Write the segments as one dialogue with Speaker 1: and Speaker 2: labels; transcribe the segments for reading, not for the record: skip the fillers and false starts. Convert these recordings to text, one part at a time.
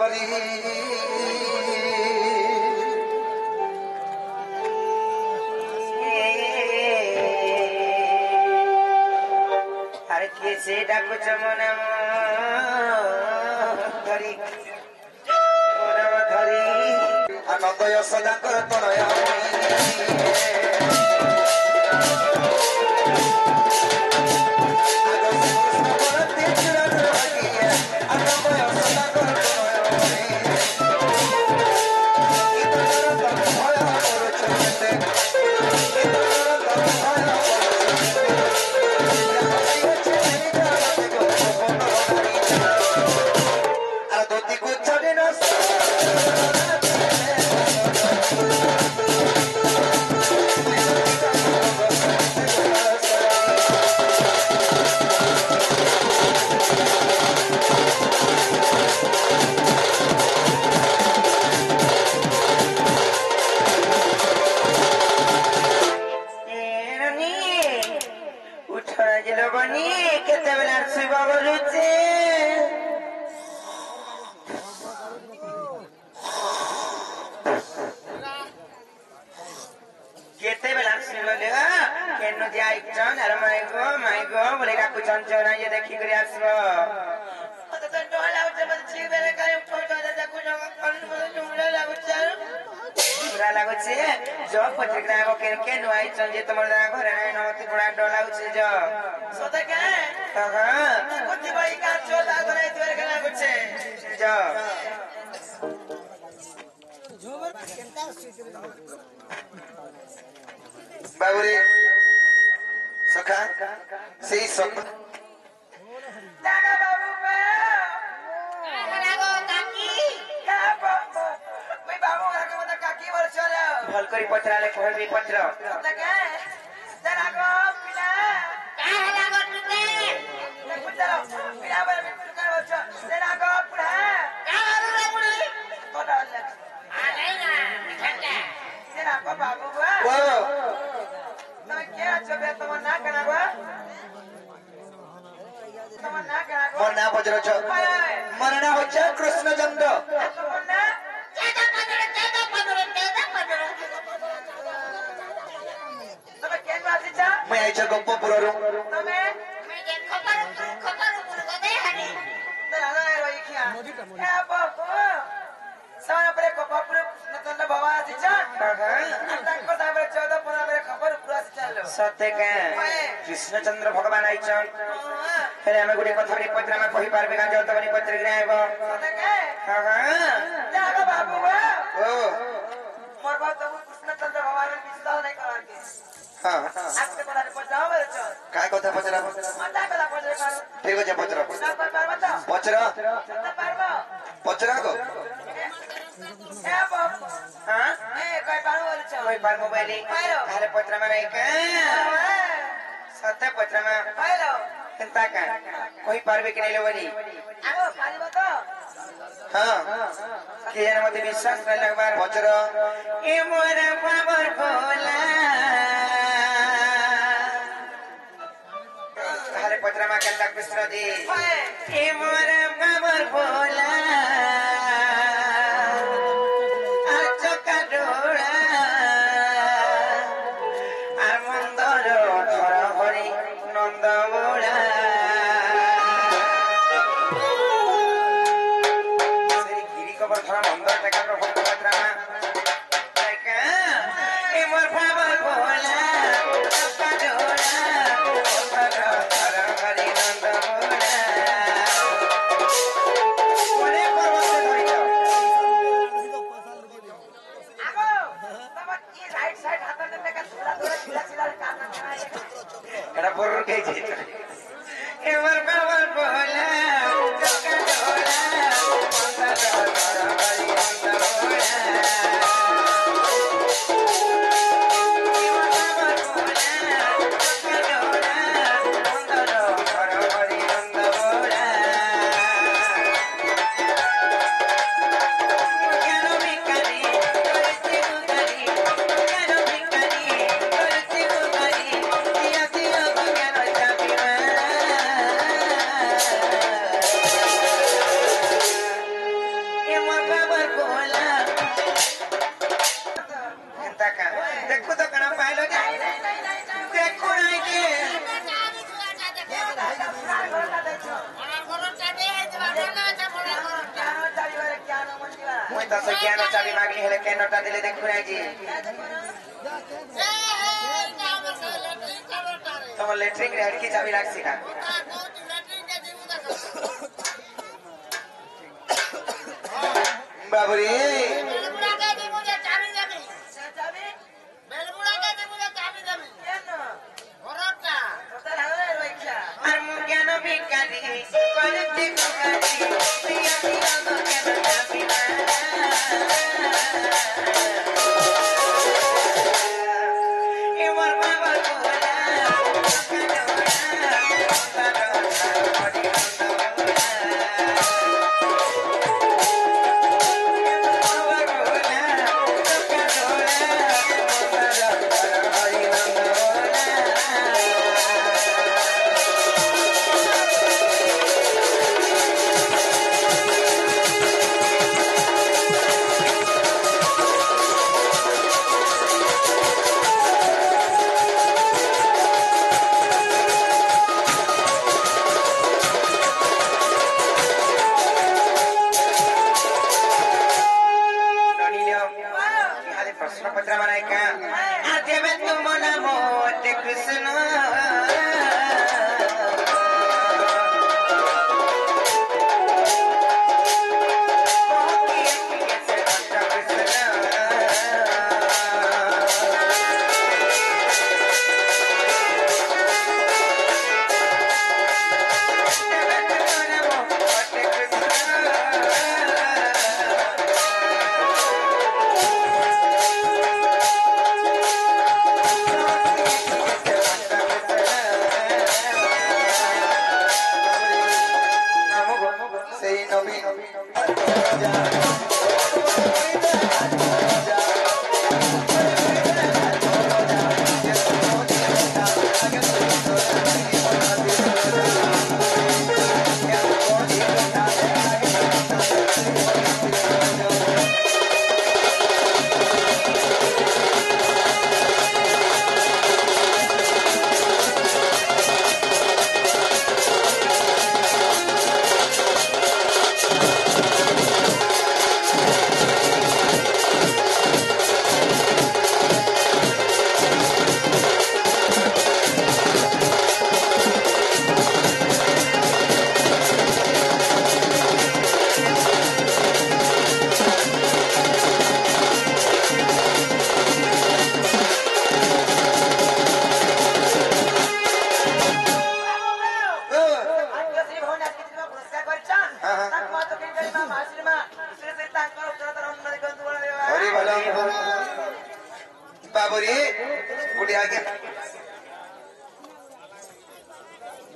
Speaker 1: हरि अरे कैसे डाकु चमना धरी मनम धरी आनंद यशोदा कर तनय बाबूरे सखा सही सब भल करी पचराले कहबी पचर मोर ना बजर छ मोर ना हो छ कृष्णचंद्र मैं आई छ गप्प पुररु तमे मैं जे खबर पुर गदे हनी दादा रोई खिया ए बाबू सारा परे गप्प पुर नतन बाबा आछि छ तक को साबरे 14 15 परे खबर पुर आछि चलो सत्य के कृष्णचंद्र भगवान आई छ हेले हमें गुडी कथा रे पत्र में कहि पारबे का जत बनी पत्र गिरा आइबो सत्य के जागो बाबू ओ मोर बात तो कृष्णचंद्र भगवान विश्वास नहीं कर के हां आपके पता पचाओ रे छ काय कथा पचरा मता कला पचरा ठीक है पचरा पचरा पचरा को ए बाप हां ए काय पारो रे छ कोई पार मोबाइल अरे पचरा में नहीं का सत्य पचरा में पारो चिंता का कोई पारबे के नहीं लोवनी आगो पारिबो तो हां के जन मते विश्वास कर लगबार पचरा ए मोर पावर भोला पत्रा में कंटा कृष्ण दी ए मोर बाबर भोला आचो का डोरा आर मंदर धर हरि नंद बोला श्री गिरी कबर धर मंदर टेका भक्त पत्रा ए मोर बाबर भोला आचो का डोरा era por que dice que barbar bola toca bola तो से ज्ञान चाबी मांगनी है लेकिन नोटा दिले देखो ना जी तुम लेटरिंग रे हड़की चाबी लाग सिखा बाबरी बेलबुड़ा के दी मुझे चाबी देबी बेलबुड़ा के दी मुझे चाबी देबी केन भरता तोता हवे रोइछा हम ज्ञान बिकारी करती कुकारी पिया पिया तो ज्ञान चाबी ना ए मोर बाबा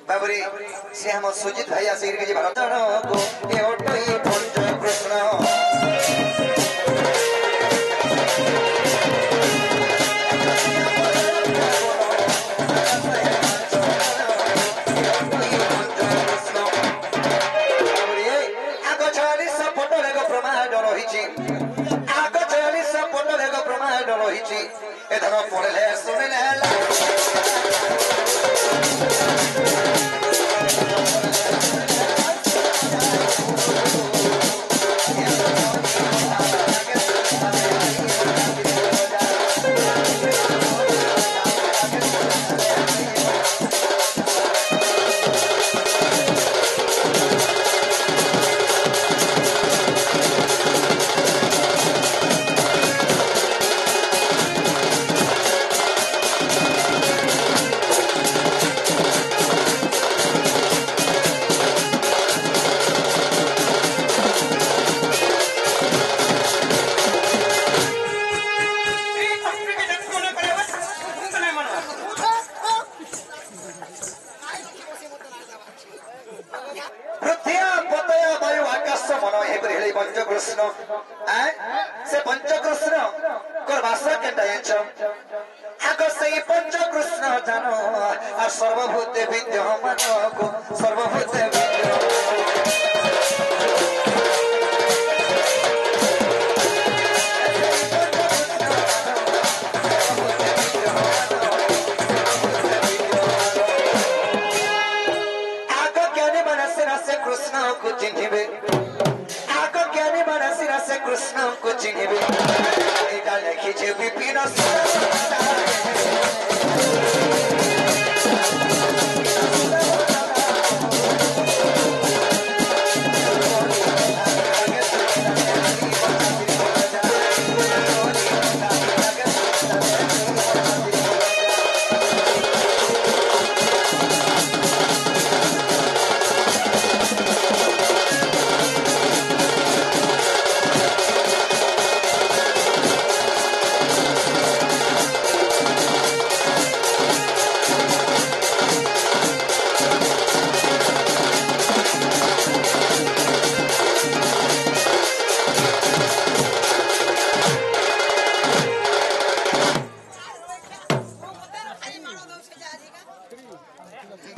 Speaker 1: बाबरी से हम सुजित भाई आसिर के जी भारत को एओटई पंच कृष्ण आगो 40 फोटो लेगो प्रमाण रहिछि आगो 40 फोटो लेगो प्रमाण रहिछि ए धन पड़ले सुनले पंचकृष्ण से पंचकृष्ण करवासा के डायच आगो से पंचकृष्ण जानो आ सर्वभूत विद्यमान को सर्वभूत आगो ज्ञानी मनसे कृष्ण को चिन्हिबे कृष्ण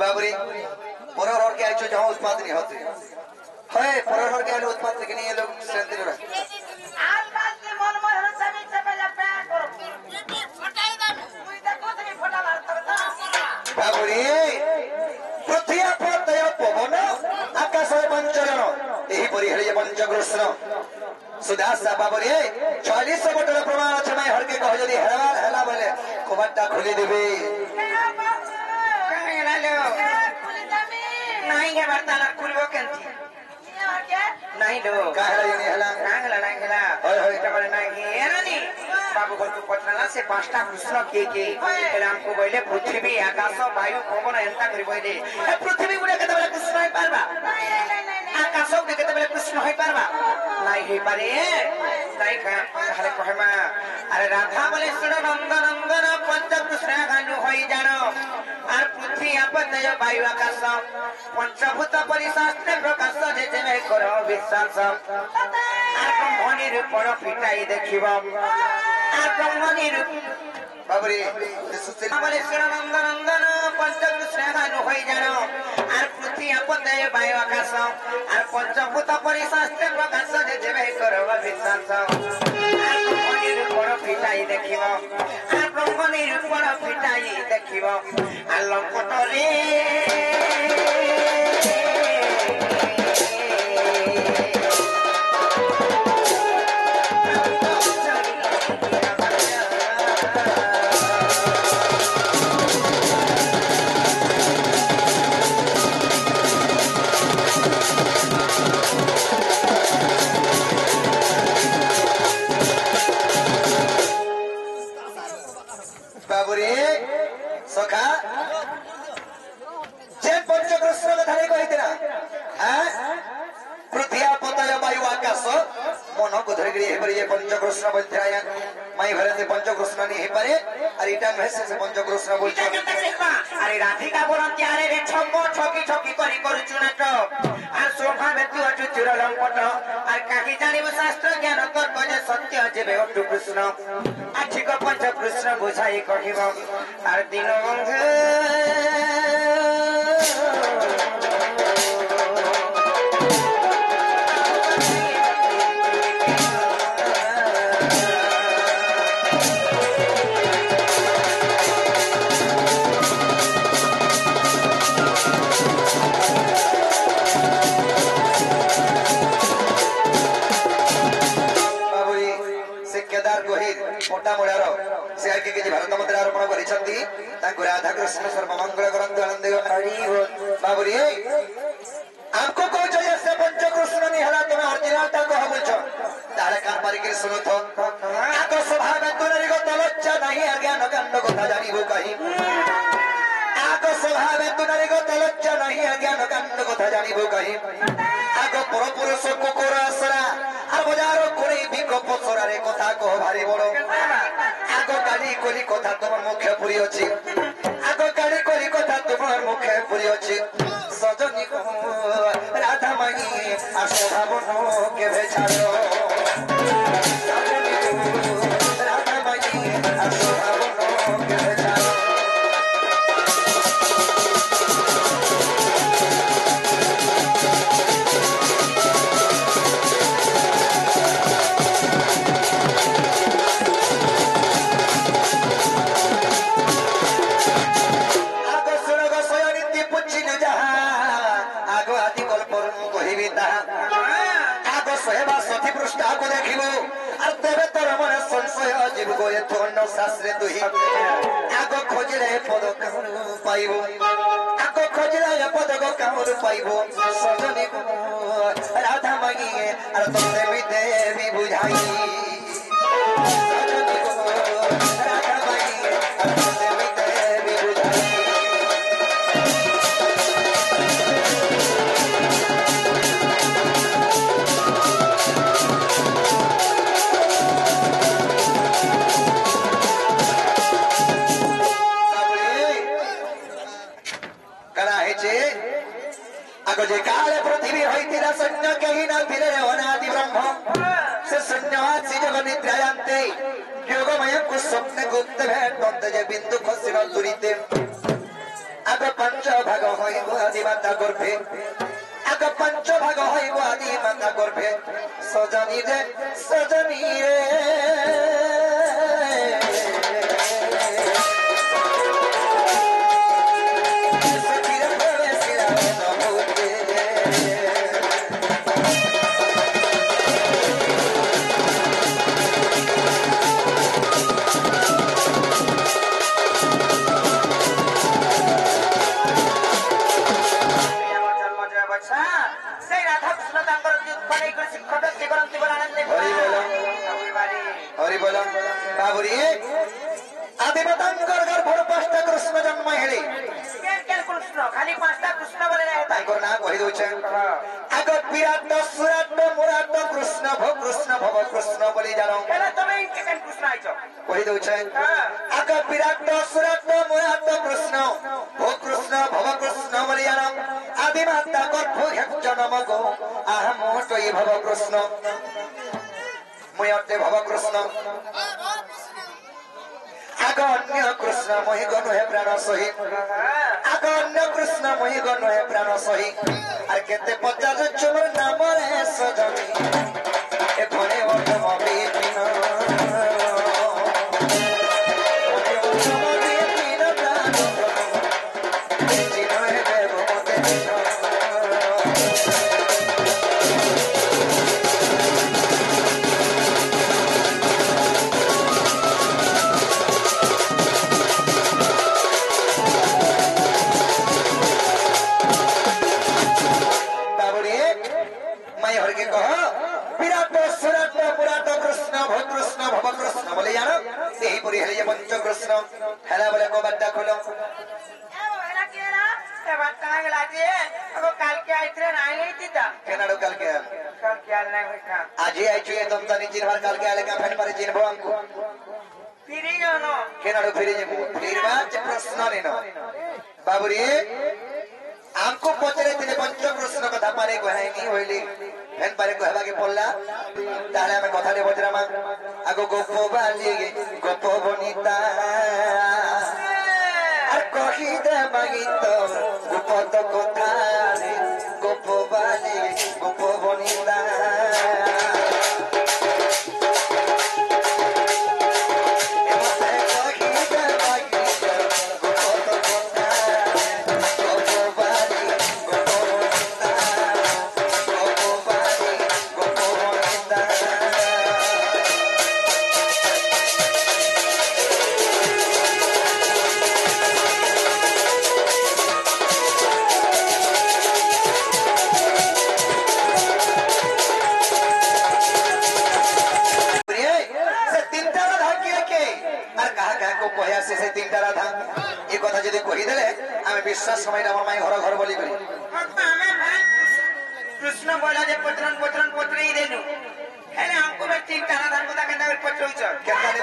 Speaker 2: बाबरी परहर के आइछो जहां उत्पादन होते है परहर के आइलो उत्पादन के नहीं लोग शांति रह
Speaker 1: आज बात के मन मन हम सभी से पहले प्यार करो फटाई दे तू इधर कुछ नहीं फटा मारता
Speaker 2: बाबरी पृथ्वी पतय पवन आकाश पंचरण एही परि हेले पंचकृष्ण सुदासा बाबरी 40 बटर प्रमाण अछि मैं हर के कह जदी हेला हेला बोले कबाटा खोली देबे
Speaker 1: नहीं है बर्ताना खुलबो केंती नहीं लो
Speaker 2: काहला ये हेला
Speaker 1: नांगला
Speaker 2: होय होय
Speaker 1: तबले नाही एरानी बाबू को तू पछला से पांचटा कृष्ण के राम को बोले पृथ्वी आकाश वायु पवन एंता करी बोले ए पृथ्वी गुडे के तबले कृष्ण होई पारबा आकाश गुडे के तबले कृष्ण होई पारबा नहीं हे पारे नहीं का हरे कहमा अरे राधा बोले सुन नंदन नंदन पंच कृष्ण गानु होई जानो আর পৃথিবী আপদয় বায়ু আকাশ পঞ্চভূত পরিশাস্ত্রে প্রকাশ যে যে কর বিশ্বাস আর ব্রহ্মণী রূপর ফিটাই দেখিব আর ব্রহ্মণী রূপ
Speaker 2: बाबरी
Speaker 1: বলে নন্দন নন্দন পঞ্চকৃষ্ণ গানু হয়ে জানো আর পৃথিবী আপদয় বায়ু আকাশ আর পঞ্চভূত পরিশাস্ত্রে প্রকাশ যে যে কর বিশ্বাস আর ব্রহ্মণী রূপর ফিটাই দেখিব আর ব্রহ্মণী রূপর ফিটাই দেখিব আর লঙ্কটরে
Speaker 2: बाबरी सखा जे पंचकृष्ण कथा नहीं कहितरा हैं पृथ्वी पतय वायु आकाश मन को धरगरी हे परे ये पंचकृष्ण बंध्याय माई भरते पंचकृष्ण नहीं हे परे और इटा में से पंचकृष्ण बोल
Speaker 1: अरे राधिका बोलम त्यारे रे छक्को छकी छकी करी करू नाट আর শোভা ব্যক্তি অটু চিরলম্পট আর কাহি জানিব শাস্ত্র জ্ঞান তর্ক যে সত্য যেবে অটু কৃষ্ণ আর ঠিক পঞ্চ কৃষ্ণ বুঝাই কহিব আর দিন বন্ধু
Speaker 2: मोटा मुड़ार से आके के भारत मंत्र आरोपण करिसंती तांको राधा कृष्ण सर्व मंगल करंत आनंद हरि बाबुरी आपको को चाहिए से पंच कृष्ण नहीं हला तुम ओरिजिनल ता कह बोलछो ताले कान पारी के सुनो तो आको स्वभाव तुनरी को तलच्चा नहीं अज्ञान कांड कथा जानिबो कहि आको स्वभाव तुनरी को तलच्चा नहीं अज्ञान कांड कथा जानिबो कहि आको परपुरुष कुकुर असरा আর বাজার করে বিকপ সরারে কথা কহ ভারি বড় আগো কালি কলি কথা তোমার মুখে পুরি আছে আগো কালি কলি কথা তোমার মুখে পুরি আছে সজনী রাধা মাই আসো ভাবন কেবে ছাড়ো রাধা মাই আসো ভাবন কেবে ছাড়ো शास्त्रे तुही आगो खोजरे पद कहूँ पाइबो आगो खोजरे पद को कहूँ पाइबो सजनी को राधा मांगिए और तुमसे भी देवी बुझाई सजनी को राधा मांगिए और तुमसे भी देवी बुझाई जे काले पृथ्वी होइतिरा सन्य कहि न धिरे अनादि ब्रह्म से सन्यवासी जग निद्रायन्ते योगमय को स्वप्न गुप्त भेटन्त जे बिंदु खसिन दुरिते आग पंच भाग हईब आदि माता गर्भे आग पंच भाग हईब आदि माता गर्भे सजनी रे सजनी रे हरि बोल बाबुरी आदिमातांकर गर्भर पांचटा कृष्ण जन्म हेले
Speaker 1: कृष्ण खाली पांचटा कृष्ण बोले ना
Speaker 2: तांकर ना कहि दोछे आग विराट सुराट मुराट कृष्ण भव कृष्ण बोली जानो
Speaker 1: केना तमे केन कृष्ण आइछो
Speaker 2: कहि दोछे आग विराट सुराट मुराट कृष्ण भव कृष्ण बोली जानो आदिमाता गर्भ जन्म गो आह मोटई भव कृष्ण मुयते भव कृष्ण आग अन्य कृष्ण मोहि गनु हे प्राण सही आग अन्य कृष्ण मोहि गनु हे प्राण सही आर केते पचास चुमर नाम रे सजनी ए भणे ओठम बिपिन पंच कृष्ण हेला बोले को बड्डा खोलो
Speaker 1: एला केला ए बट्टा लागे अगो काल के आइत्रे नाही लेतीता
Speaker 2: केनाडो काल के
Speaker 1: नाही होता
Speaker 2: आज आई छुए तुम तनी जिन भर काल के आले का फैन पर जिन भो हमको
Speaker 1: फिरी जानो
Speaker 2: केनाडो फिरे जे फिर बात प्रश्न नेनो बाबुरी हमको पचरे तिने पंच कृष्ण कथा पारे को है नहीं होइली फैन पारे को हेबा के पल्ला ताले हमें कथा दे बजरामा आगो गोपो बाली गोपो बनिता আর কহিতে মাগিত গোপত কথা গোপ বালি গোপ বনিতা से तीनटा राधा ये कथा जदि कहि देले आमे विश्वास समय हमर माई घर घर बोली करी
Speaker 1: कृष्ण बोला जे पत्रन पत्री देनु हेले हमको बे तीनटा राधा को केना पचोइछ
Speaker 2: केतना ले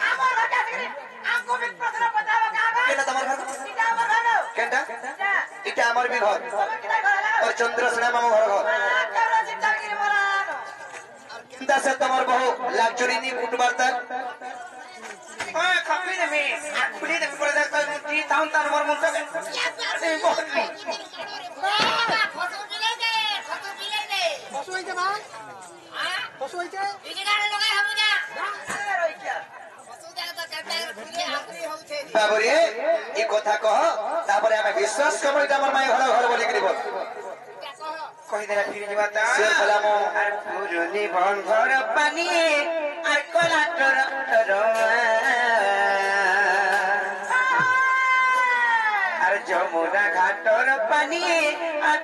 Speaker 1: हमर घर के हमको बे प्रश्न बताओ का
Speaker 2: केना तमर घर
Speaker 1: इटा हमर घर
Speaker 2: केटा इटा हमर भी घर और चंद्रसेना मामू घर दस तमर बहु लाचुरी नी कुटबारता
Speaker 1: ओए खपी दे मी खुली दे पड़े दे जी ताउन तार मोर मुंह से बहुत नहीं
Speaker 3: फोटो दिले दे फोटो होइते बा हां फोटो होइते इजे गाने लगाय हम जा
Speaker 1: रोई क्या
Speaker 3: फोटो देला तो कहते खुले आखरी होउछे
Speaker 2: बाबरी ई कथा कह तापरे हमें विश्वास करबो इटा हमर माई घर घर बोली करी बोल
Speaker 1: कहि देला फिर जीवा ता
Speaker 2: से फलामो
Speaker 1: আর পুরনি বন্ধর পানি আর কলা তর আর যমুনা ঘাটর পানি আর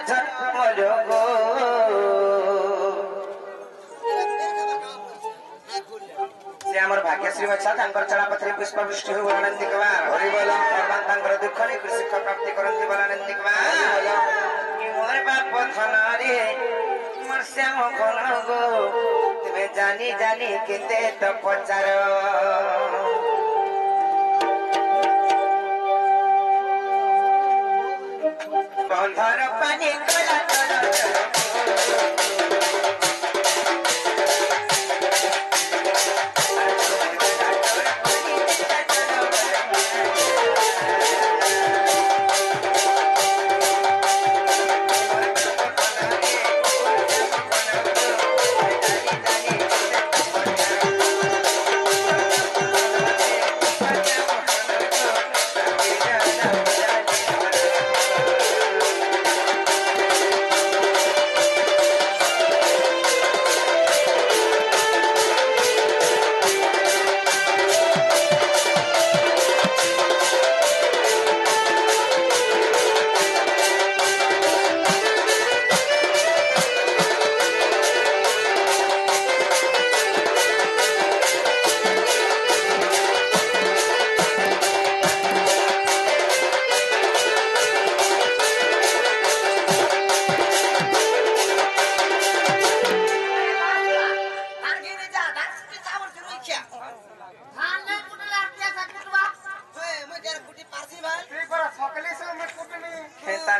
Speaker 1: ঝলমল গো से हमर भाग्यश्री बच्चा तांकर चलापत्री पुष्प वृष्टि हो आनंदी कुमार हरि बोल भगवान तांकर दुख नि कृषि प्राप्ति करंती बोल आनंदी कुमार कि मोर बाप धनारे मोर श्याम कोन गो तुमे जानी जानी केते तो पचार बंधर पानी कला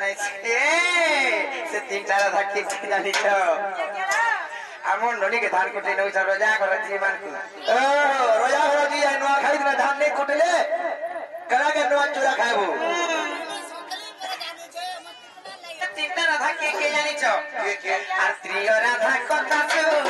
Speaker 1: নাই সে তিনটা রাধা কি জানিছ আমার ননিকে ধান কুটি নৌছ রজা ঘর জি মানকু
Speaker 2: রজা ঘর জি নুয়া খাই দিলে ধান নেই কুটিলে কারাকে নুয়া চূড়া খাইবো
Speaker 1: তিনটা রাধা কে জানিছ আর ত্রিয় রাধা কথা শুন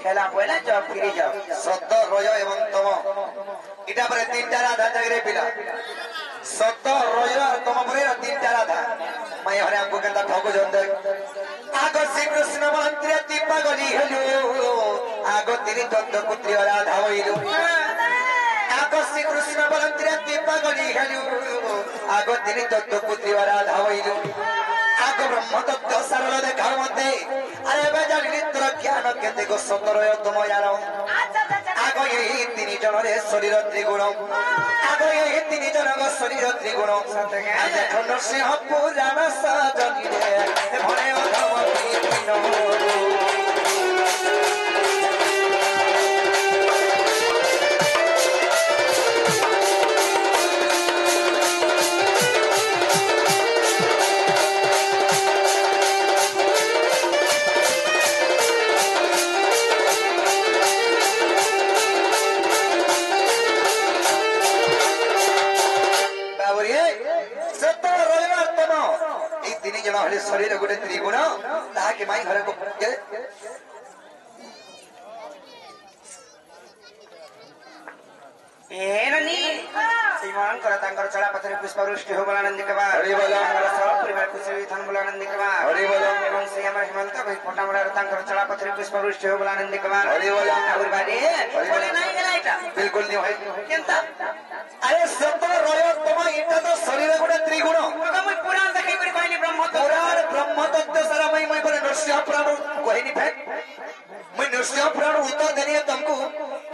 Speaker 1: খেলা পয়লা জব ফিরে যাও
Speaker 2: সত্য রজ এবং তম এটা পরে তিনটা রাধা জাগরে পিলা সত্য রজ আর তম পরে তিনটা রাধা মাই হরে আমকো কেনতা ঠকু জন্দে আগ শ্রীকৃষ্ণ মন্ত্রে দীপা গলি হলো আগ তিনি দ্বন্দ্ব পুত্রী রাধা হইলো আগ শ্রীকৃষ্ণ মন্ত্রে দীপা গলি হলো আগ তিনি দ্বন্দ্ব পুত্রী রাধা হইলো আগ ব্রহ্ম তত্ত্ব সরল দেখার মধ্যে আরে বেজাল নিত্র জ্ঞান কেতে গো সতরয় তম জানো আগ এই তিনি জনরে শরীর ত্রিগুণ আগ এই তিনি জনগ শরীর ত্রিগুণ এখন সিংহ পুরাণ সজনিরে ভরে অধম শরীর গোটে ত্রিগুণ তাহাকে মাই ঘরে
Speaker 1: श्रीमानकर तांकर चला पथरे पुष्पवृष्टि हो बलानंदी के बाद
Speaker 2: हरि बोलो
Speaker 1: सब परिवार खुशी थन बलानंदी के बाद
Speaker 2: हरि बोलो
Speaker 1: एवं से हमर हिमंत भाई फोटामड़ा तांकर चला पथरे पुष्पवृष्टि हो बलानंदी के बाद
Speaker 2: हरि बोलो
Speaker 1: और बारे बोले नहीं गेला इटा
Speaker 2: बिल्कुल नहीं भाई
Speaker 1: केनता
Speaker 2: अरे सत्य रय तम इटा तो शरीर गोटे त्रिगुण
Speaker 1: मैं पुराण देखै परि कहली ब्रह्म
Speaker 2: पुराण ब्रह्म तत्व सारा मैं पर नृसिंह पुराण कहनी फे मैं नृसिंह पुराण उत्तर देनी तुमको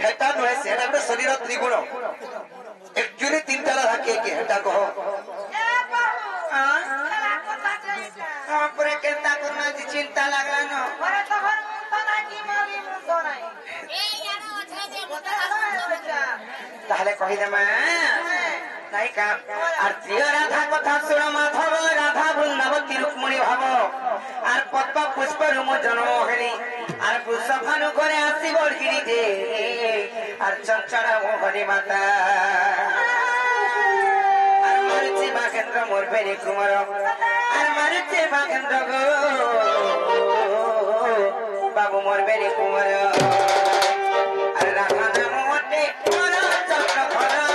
Speaker 2: हेटा नुहे से हेटा गोटे शरीर त्रिगुण एक्चुअली तीनटा राधा के हेटा कहो
Speaker 1: हां पुरे केनता करना जी चिंता लागला न अरे तो घर तो ना की मारी मुंडो नाही ए यानो छे जे बता ताहले कहि दे मैं नहीं का आरती राधा कथा सुन माधव राधा वृंदावती रुक्मणी भाव आर पद्म पुष्प रुम जन्म हेली आर पुष्पभानु करे आसी बड़गिरी दे आर चंचला मोहनी माता आर मारुति बागेंद्र मोर बेरी कुमार आर मारुति बागेंद्र गो बाबू मोर बेरी कुमार आर राधा नाम मोटे मोरा चक्र भरा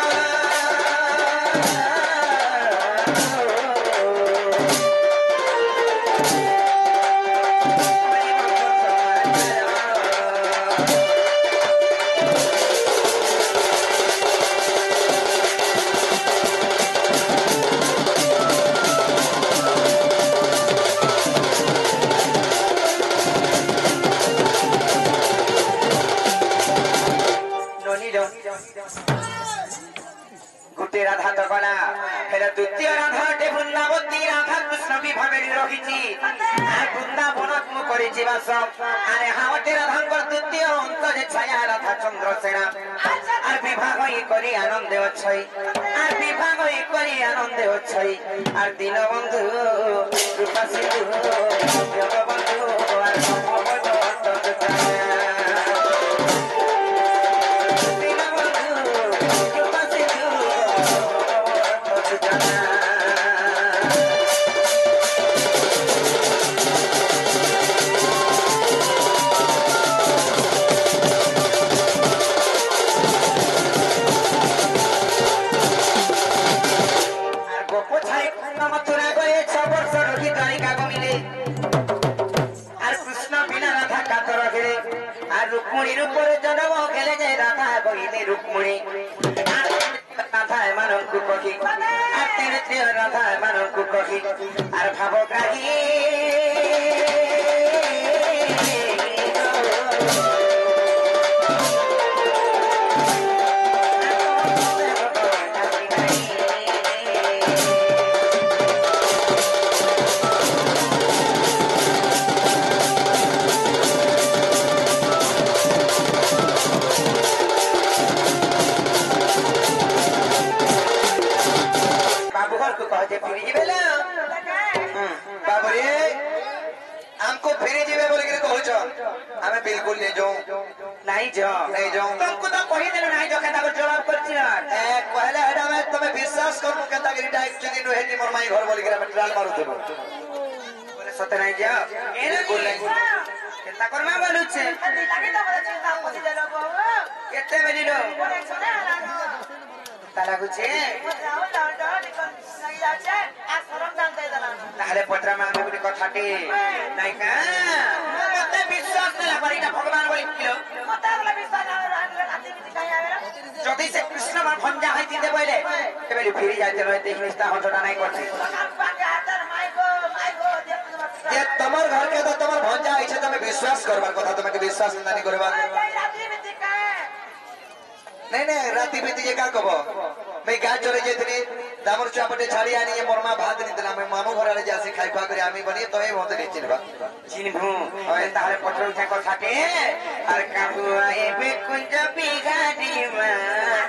Speaker 1: রাধা তো গলা হেলে দ্বিতীয় রাধাটে বৃন্দাবতী রাধা কৃষ্ণ বিভাগে রহিছি আর বৃন্দাবনত মু করেছি বাস আরে হাওটে রাধাঙ্কর দ্বিতীয় অন্ত যে ছায়া রাধা চন্দ্রসেনা আর বিভাগ করি আনন্দে অছই আর বিভাগ করি আনন্দে অছই আর দীনবন্ধু রূপা সিন্ধু জগবন্ধু আর रुक्मिणी रूपरे जन्म गेले जे राधा कहिले रुक्मिणी राधा मानंकु कहि आते राधा मानंकु कहि आर भावग्राही बिल्कुल नहीं जाऊं नहीं जाऊं तुमको तो कही देलो नहीं जो कहता जवाब करछि ना पहले हेडा में तुम्हें विश्वास करू कहता गिरिटा एक्चुअली नो हेडी मोर माई घर बोली गिरा में ट्राल मारू थे बोले सत नहीं जा बिल्कुल नहीं केता करना बोलु छे लागे तो बोले चिंता पसी देलो बो केते बेली लो ताला गुछे ताले पत्रा मांगे गुडी कथाटी नहीं का मते विश्वास नहीं परिटा भगवान बोली किलो मते वाला विश्वास राती काई आवे जदी से कृष्ण मान भंजा हई दे बोले केबे फिरी जाते रहते हिस्सा हटना नहीं करती ये तमर घर के तो तमर भंजा आइछे तमे विश्वास करबार कथा तमे के विश्वास नहीं करबा नहीं राती बीती ये का कबो मैं गाय चले जेतनी दामर चापटे छाड़ी आनी ये मोरमा भात नहीं दिला मैं मामू घर वाले जासे खाई खा करे आमी बनी तो ये बहुत नहीं चिनबा चिनभू और तारे पत्रों के को छाटे और काबू आए बे कुंज बिगाड़ी मा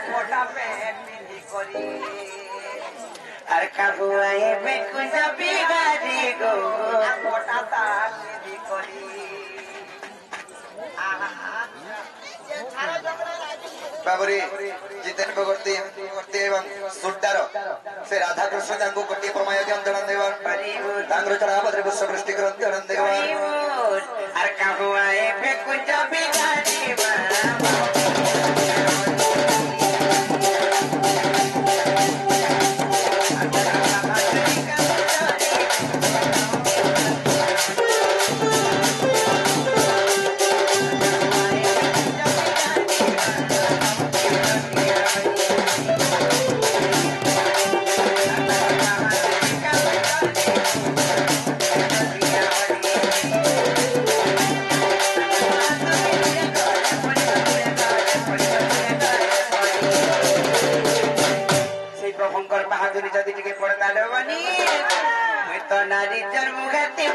Speaker 1: मोटा पे मिली करी और काबू आए बे कुंज बिगाड़ी गो मोटा ताल मिली करी बाबरी जितेन भगवती एवं सुड्डार से राधा कृष्ण जांगो कोटी प्रमाय जन जन देवा डांगरो चढ़ा बद्रे बुस्स वृष्टि करन जन देवा अर काबू आए पे कुछ बिगाड़ी नारी चरमुखती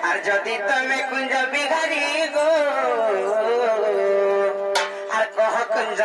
Speaker 1: और जदि तमे कुंज बिहारी गो और कह कुंज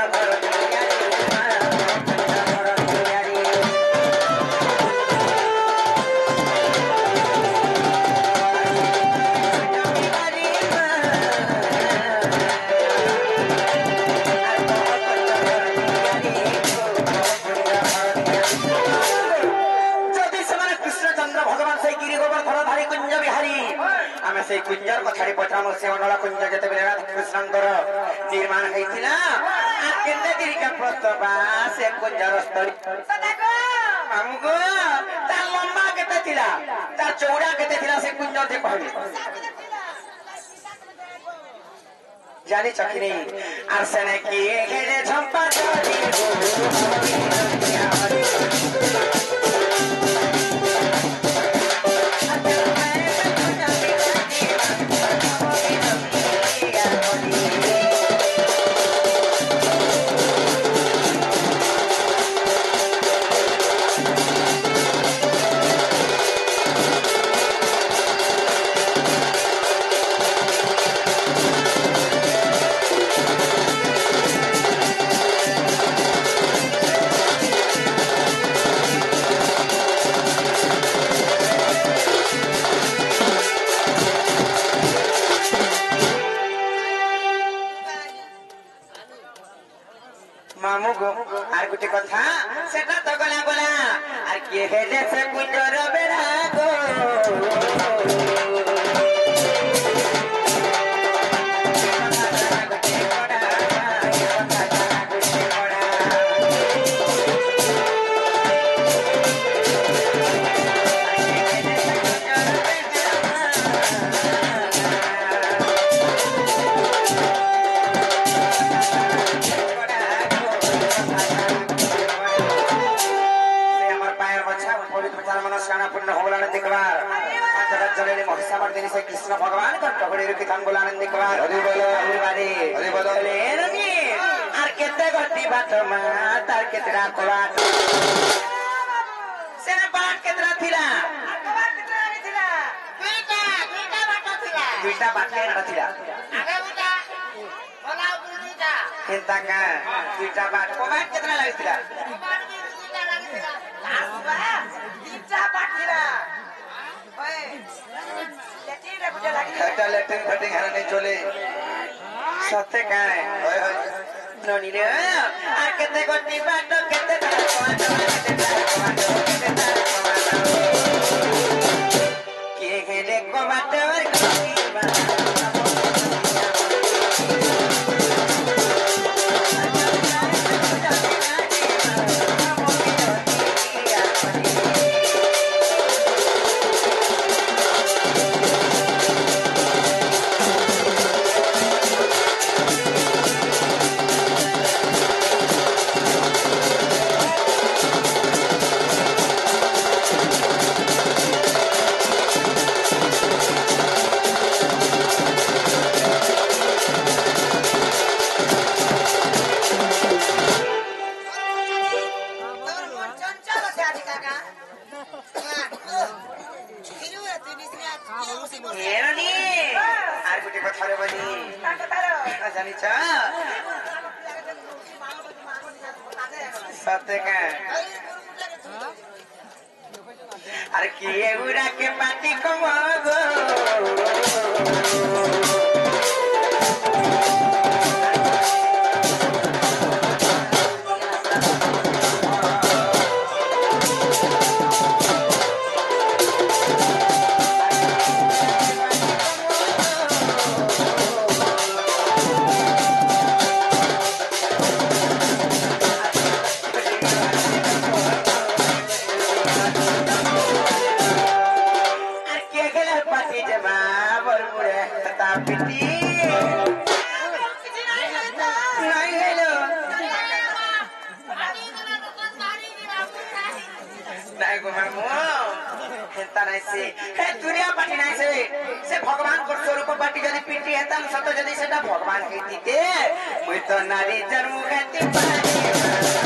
Speaker 4: से कुंजर कथाड़ी पचराम से मंडल कुंज जते बेले राधा कृष्णंकर निर्माण हेतिला आ केते दिरी का प्रस्तव से कुंजर स्तरी
Speaker 1: सदाको
Speaker 4: हमको ता लंबा केते थिला ता चौड़ा केते थिला से कुंजर जे कहबे जानी चखनी आरसने की हेरे झंपा चोरी मामू गो आर गुटे कथा सेटा तो गला गला आर के हेले से कुंजर बेरा गो महिषामर्दिनी से कृष्ण भगवान कंठगुड़ी कितांगुलानंद कबार हरि बोलो आर केते गति बाट मा तार केतरा कोबाट सेना बाट केतरा थिला
Speaker 1: कबार कितना आगे थिला
Speaker 4: दुईटा बाट केतरा थिला
Speaker 3: आगे उठा बोला उठा
Speaker 4: हेता का दुईटा बाट कोबाट केतना लागिथिला
Speaker 3: कबार भी उठा लागिला
Speaker 1: आसुबा तीनटा बाटला ओए लेटी रे बुझा लागी
Speaker 2: একটা লেটিং ফেটিং হারা নেই চলে
Speaker 4: सत्य का
Speaker 2: হয় হয়
Speaker 4: नोनी रे आ केते गति बाट केते तार कोबाट के हेले कोबाट
Speaker 1: चंचल से अधिका का
Speaker 4: हेरनी आर गुटे कथा रे बनी
Speaker 1: ताको तारो
Speaker 4: जानी छ सत्य का अरे किए उड़ा के पाटी कमागो दुनिया पार्टी नहीं से भगवान को स्वरूप पार्टी जदि पीटी हेता सत जदि सेटा भगवान हेतिते मुई तो नारी जन्म हेति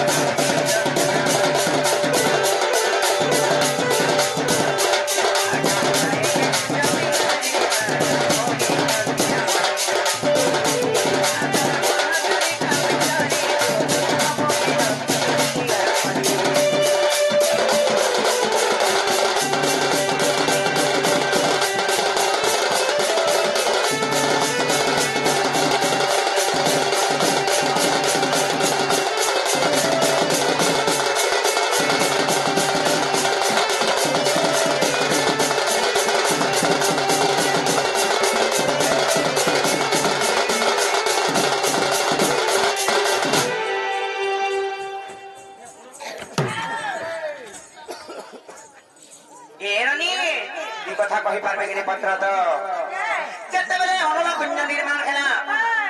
Speaker 4: ଯେତେବେଳେ ଅନଳ କୁଞ୍ଜ ନିର୍ମାଣ ହେଲା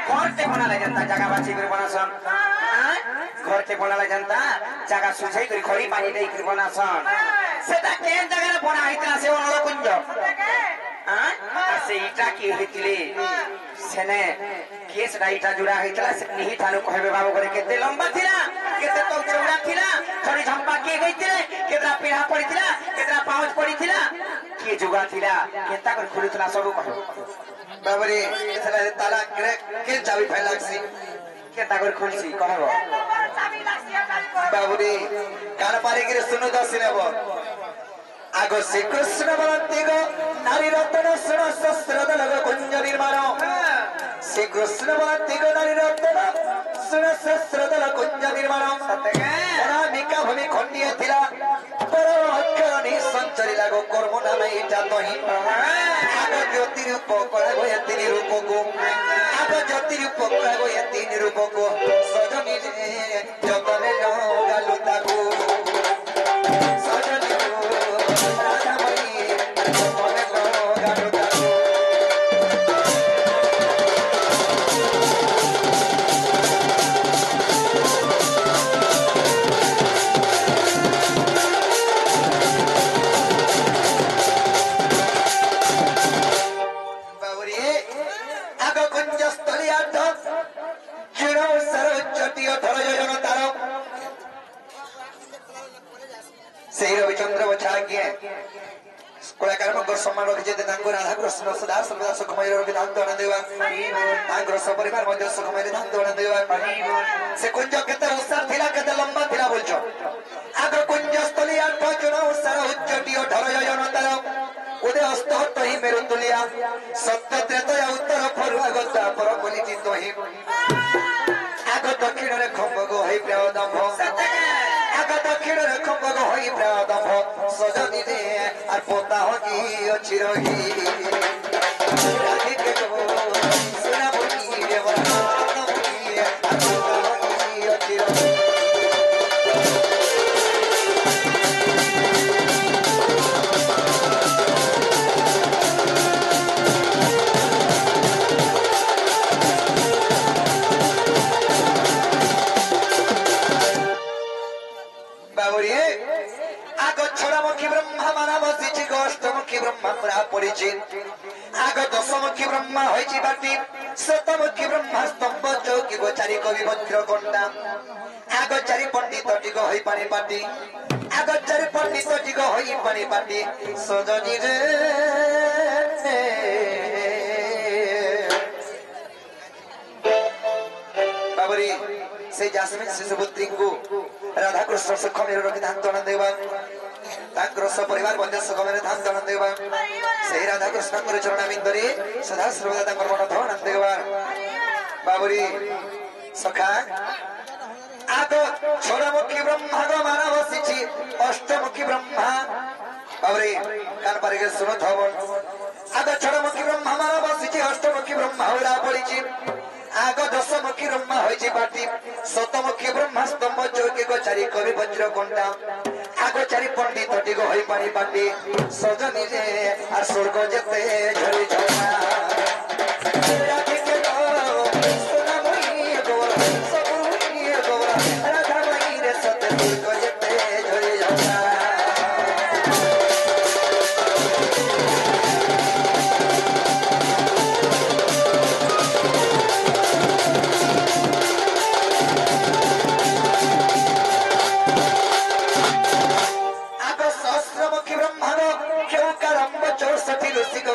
Speaker 4: ଘରଟେ ବନାଲେ ଯେନ୍ତା ଜାଗା ବାଛି କରି ବନାସନ୍ ଘରଟେ ବନାଲେ ଯେନ୍ତା ଜାଗା ସୁଝେଇ କରି ଖଡ଼ି ପାଣି ଦେଇକରି ବନାସନ୍ ସେଟା କେନ୍ ଜାଗାରେ ବନା ହେଇଥିଲା ସେ ଅନଳ କୁଞ୍ଜ ସେ ଇଟା କିଏ ହେଇଥିଲେ ସେନେ କିଏ ସେଟା ଇଟା ଯୋଡା ହେଇଥିଲା ସେ ନିହି ଠାରୁ କହିବେ ବାବୁ ଘରେ କେତେ ଲମ୍ବା ଥିଲା କେତେ ତ ଚଉଡ଼ା ଥିଲା ଛଡ଼ି ଝମ୍ପା କିଏ ହେଇଥିଲେ କେତେଟା ପିଢା ପଡିଥିଲା କେତେଟା ପାଉଁଜ ପଡିଥିଲା କିଏ ଯୁଗା ଥିଲା କେନ୍ତା କରି ଖୋଲୁଥିଲା ସବୁ କହିବ
Speaker 2: ବାବୁରେ ସେଟା ତାଲା କେ ଚାବି ଫାଇ ଲାଗସି
Speaker 4: କେନ୍ତା କରି ଖୋଲସି କହିବ
Speaker 2: ବାବୁରେ କାନ ପାରିକିରି ଶୁଣୁ ଦସି ନେବ आगो श्रीकृष्ण बलंतिगो नारी रत्न सुन शस्त्र दलग कुंज निर्माण श्रीकृष्ण बलंतिगो नारी रत्न सुन शस्त्र दल कुंज निर्माण अनामिका भूमि खंडिए थिला पर अक्षरणी संचरी लागो कर्म नाम इटा तही आगो ज्योति रूप कळगो यति रूप को आगो ज्योति रूप कळगो यति रूप को सजनी जतने गालु ताको सजनी सम्मान रखी राधा कृष्ण सदा सर्वदा सुखमय रखी धान दौड़ देवा परिवार मध्य सुखमय धान दौड़ देवा से कुंज केते उसार थिला केते लंबा थिला बोलछो आग कुंज स्थली आठ जन उसार उच्चटी 18 जन तार उदय हस्त तही मेरु तुलिया सत्य त्रेतया उत्तर फरुआ गता पर बोलिति तही आग दक्षिण रे खंबगो हई प्रिय दंभ आग दक्षिण रे खंबगो हई प्रिय दंभ सजनी रे আর পোতা হকি অছি রহি রাধে কে গো সোনা বনি রে বড় বনি আর পোতা হকি অছি রহি বাবুরে आग छड़मुखी ब्रह्मा माना बसी अष्टमुखी ब्रह्मा पूरा पड़ी आग दशमुखी ब्रह्मा होई बाटी शतमुखी ब्रह्मा स्तंभ चौकी गोचारी कवि वज्र कंडा आग चारि पंडित टिक होई पानी पाटी आग चारि पंडित टिक होई पानी पाटी सजनी रे बाबरी से जासमिन शिशुपुत्री को राधा कृष्ण सुख मेरे रखी धान दौड़ देवा परिवार बंधु सुख मेरे धान दौड़ देवा से राधा कृष्ण चरण बिंदरी सदा सर्वदा मन धन देवा बाबरी सखा आग छोड़मुखी ब्रह्मा गो माना बसी अष्टमुखी ब्रह्मा बाबरी कान पारिके सुन थब आग छोड़मुखी ब्रह्मा माना बसी अष्टमुखी ब्रह्मा उड़ा पड़ी आग दशमुखी ब्रह्मा होई बाटी शतमुखी ब्रह्मा स्तंभ चौकी गोचारी कवि वज्र कंडा आग चारि पंडित टिक होई पानी पाटी सजनी रे आ स्वर्ग जेते झरी झरा राधे के गो सोना मोई गो सब मोई गो राधा माई रे सते स्वर्ग जेते झरी झरा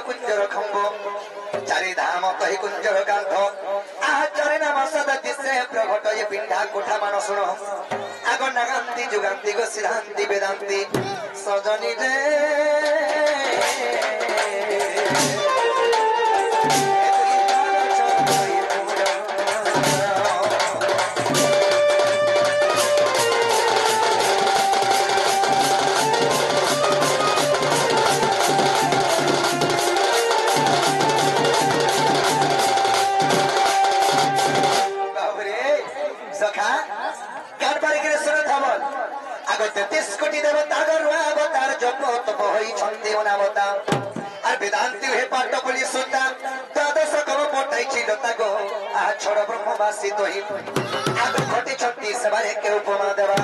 Speaker 2: कुंजर खंब चारि धाम कही कुंजर गांध आचरे नाम सदा दिशे प्रगट ये पिंडा कोठा मान सुन आग नागांती जुगांती गो सिद्धांती वेदांती सजनी रे कोटी देवता अवतार जप तप होई छंदे अवतार और वेदांती हे पाठ बोली बड़ ब्रह्मवासी तोही आग घटी छत्ती सबारे के उपमा देवा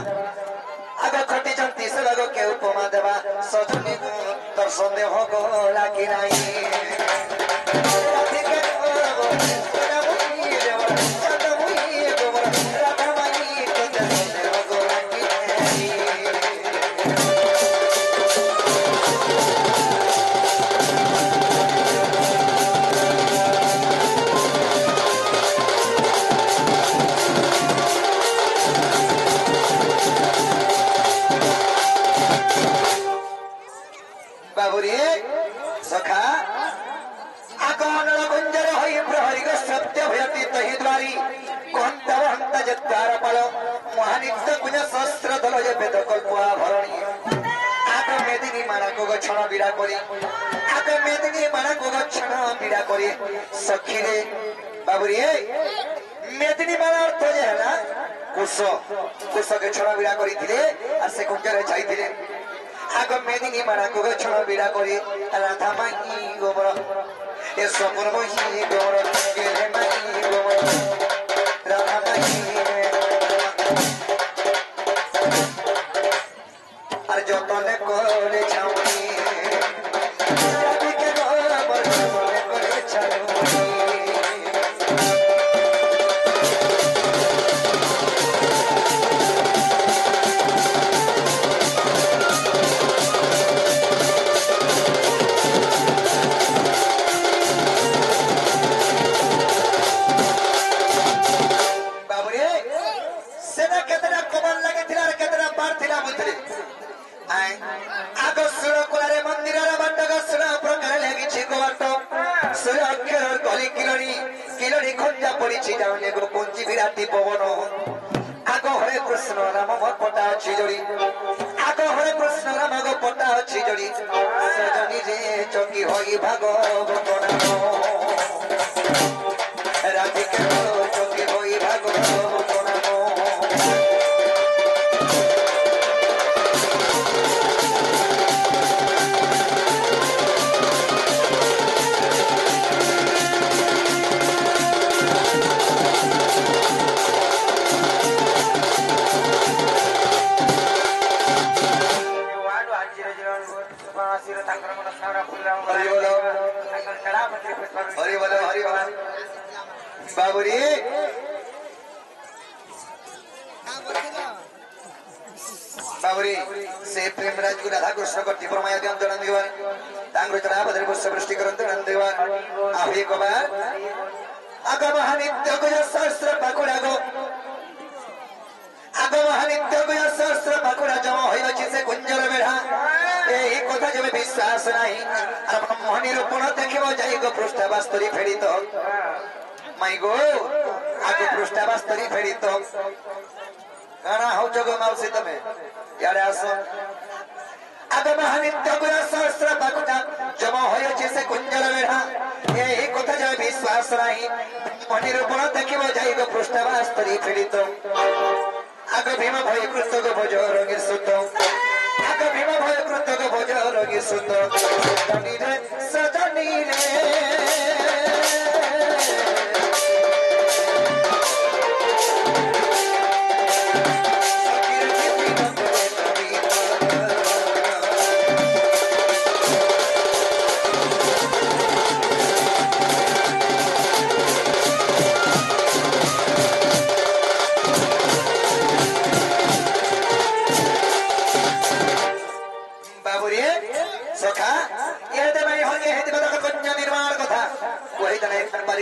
Speaker 2: आग घटी छत्ती सबागो के उपमा देवा सजनी तोर सन्देह को लागी नाही राधे के गोगो सोना मुई देवा चंद मुई गोबर राधा माई के सन्देह को लागी नाही बाबुरी सखा आगमन गुंजर होई प्रहरी को सत्य भयती तही द्वारी कोहंत वहंत जद्वार पल महानित्य कुज सहस्र दल जे वेद कल्पा भरणी आग मेदिनी माना को गछण बिड़ा करी आग मेदिनी माना को गछण बिड़ा करी सखी रे बाबुरी मेदिनी माना अर्थ जे हला कुश कुश के छण बिड़ा करी थिले आ से कुंजर जाईथिले आग मेदिनी माना को गछण बिड़ा करी राधा माई गोबर ए सपन मोही गोबर गेले माई गोबर राधा माई আর যতনে করে ছাউনি রাধিকে গোবর যতনে করে ছাউনি पवन आग हरे कृष्ण राम पटा अच्छी जोड़ी आग हरे कृष्ण राम गो पटा अच्छी जोड़ी सजनी रे चंगी होई भागवत नाम राधिके चंगी होई भागवत नाम बाबुरी बाबुरी से प्रेमराज को राधा कृष्ण को टिप्रमाया दियम जन देवार तांग्र चला बदर पुष्प वृष्टि करंत जन देवार आहुरी को बार आगम हनित्य को सहस्र पाकुड़ा गो आगम हनित्य को सहस्र पाकुड़ा जमा होई अछि से कुंजर बेढ़ा एही कथा जब विश्वास नाही আর ব্রহ্ম নিরূপণ দেখিব যাই গো পৃষ্ঠাবাস্তরি ফেরিত माई गो आगे पृष्ठाबास्तरी फेरित गाना हो जगो मावसी तमे यारे आसो आगे महानित्य गुण सहस्र पाकुटा जमा होय से कुंजल बेढ़ा एही कथा जब विश्वास नाही मनिरूपण देखिब जाई गो पृष्ठाबास्तरी फेरित आगे भीम भय कृत गो भज रंगी सुत आगे भीम भय कृत गो भज रंगी सुत सजनी रे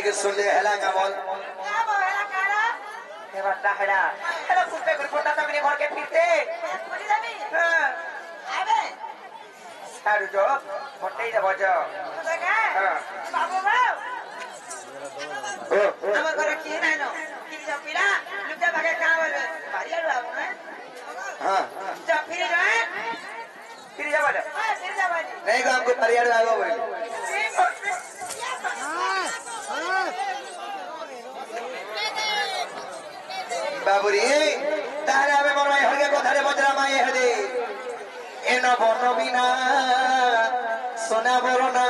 Speaker 2: के सुनले हला कामल
Speaker 1: क्या बोला कारा
Speaker 2: हे बट्टा हेला हेला कुत्ते को पोटा तक घर के फिरते
Speaker 1: बोली जाबी
Speaker 2: हां
Speaker 1: आबे
Speaker 2: सारू जो मोटे जा बजो
Speaker 1: लगा
Speaker 2: हां
Speaker 1: बाबू बाबू
Speaker 2: ओ
Speaker 1: हमर घर की नै नो की जा पिला लुटा भागे का बोले भारिया बाबू ने
Speaker 2: हां
Speaker 1: जा फिर जा
Speaker 2: बोले
Speaker 1: हां फिर जा बोले
Speaker 2: नहीं को हमको परियार लागो बोले बाबुरी तारे आबे मोर माई हरगे कथारे बजरा माई हदे एनो बन बिना सोना बरना